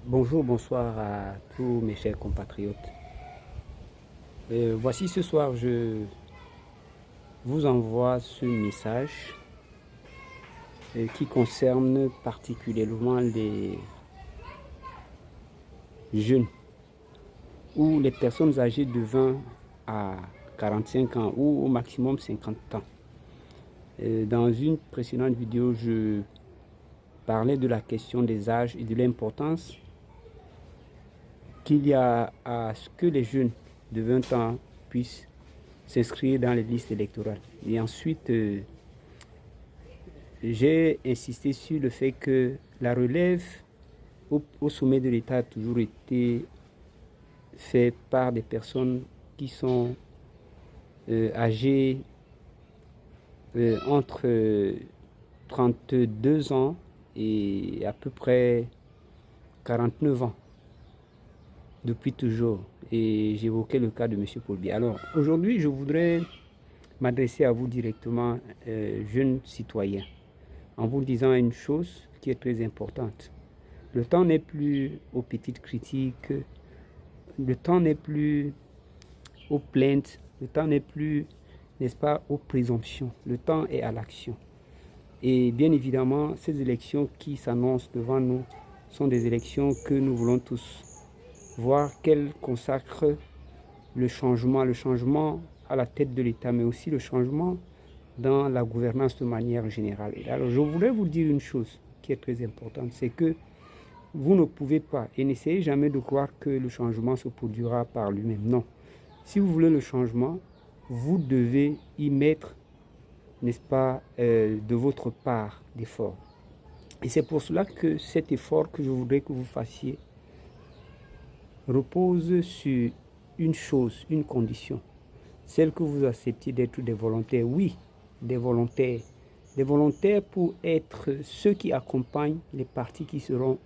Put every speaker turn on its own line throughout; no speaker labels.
Bonjour, bonsoir à tous mes chers compatriotes. Voici ce soir, je vous envoie ce message qui concerne particulièrement les jeunes ou les personnes âgées de 20 à 45 ans ou au maximum 50 ans. Dans une précédente vidéo, je parlais de la question des âges et de l'importance qu'il y a à ce que les jeunes de 20 ans puissent s'inscrire dans les listes électorales. Et ensuite, j'ai insisté sur le fait que la relève au sommet de l'État a toujours été faite par des personnes qui sont âgées entre 32 ans et à peu près 49 ans, depuis toujours. Et j'évoquais le cas de M. Paul Biya. Alors, aujourd'hui, je voudrais m'adresser à vous directement, jeunes citoyens, en vous disant une chose qui est très importante. Le temps n'est plus aux petites critiques, le temps n'est plus aux plaintes, le temps n'est plus, n'est-ce pas, aux présomptions. Le temps est à l'action. Et bien évidemment, ces élections qui s'annoncent devant nous sont des élections que nous voulons tous voir qu'elles consacrent le changement à la tête de l'État, mais aussi le changement dans la gouvernance de manière générale. Et alors, je voudrais vous dire une chose qui est très importante, c'est que vous ne pouvez pas, et n'essayez jamais de croire que le changement se produira par lui-même. Non. Si vous voulez le changement, vous devez y mettre, n'est-ce pas, de votre part d'effort. Et c'est pour cela que cet effort que je voudrais que vous fassiez repose sur une chose, une condition, celle que vous acceptiez d'être des volontaires. Oui, des volontaires pour être ceux qui accompagnent les partis qui seront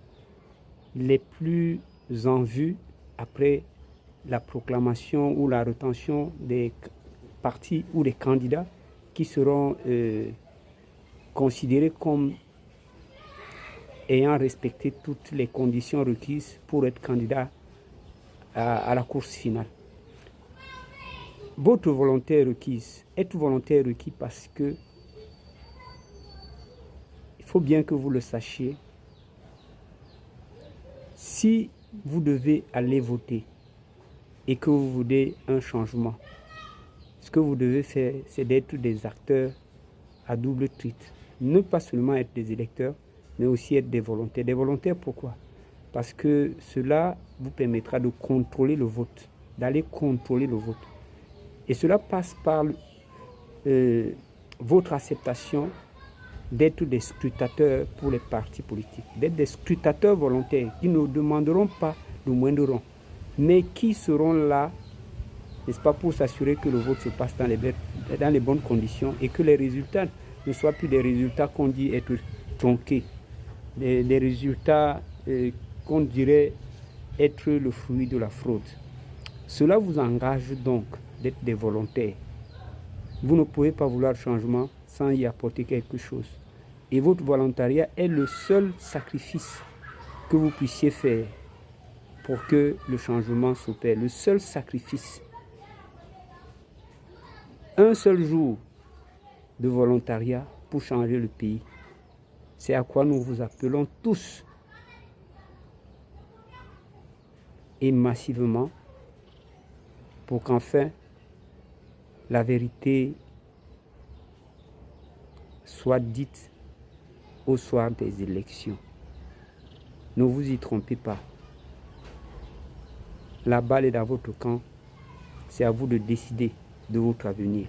les plus en vue après la proclamation ou la rétention des partis ou des candidats qui seront considérés comme ayant respecté toutes les conditions requises pour être candidat à la course finale. Votre volonté est requise. Être volontaire est requis parce que il faut bien que vous le sachiez. Si vous devez aller voter et que vous voulez un changement, ce que vous devez faire, c'est d'être des acteurs à double titre. Ne pas seulement être des électeurs, mais aussi être des volontaires. Des volontaires, pourquoi? Parce que cela vous permettra de contrôler le vote, d'aller contrôler le vote. Et cela passe par votre acceptation d'être des scrutateurs pour les partis politiques, d'être des scrutateurs volontaires qui ne demanderont pas le moindre rond, mais qui seront là, n'est-ce pas, pour s'assurer que le vote se passe dans les bonnes conditions et que les résultats ne soient plus des résultats qu'on dit être tronqués, des résultats qu'on dirait être le fruit de la fraude. Cela vous engage donc d'être des volontaires. Vous ne pouvez pas vouloir changement sans y apporter quelque chose. Et votre volontariat est le seul sacrifice que vous puissiez faire pour que le changement s'opère. Le seul sacrifice. Un seul jour de volontariat pour changer le pays. C'est à quoi nous vous appelons tous. Et massivement, pour qu'enfin la vérité soit dite au soir des élections. Ne vous y trompez pas. La balle est dans votre camp. C'est à vous de décider de votre avenir.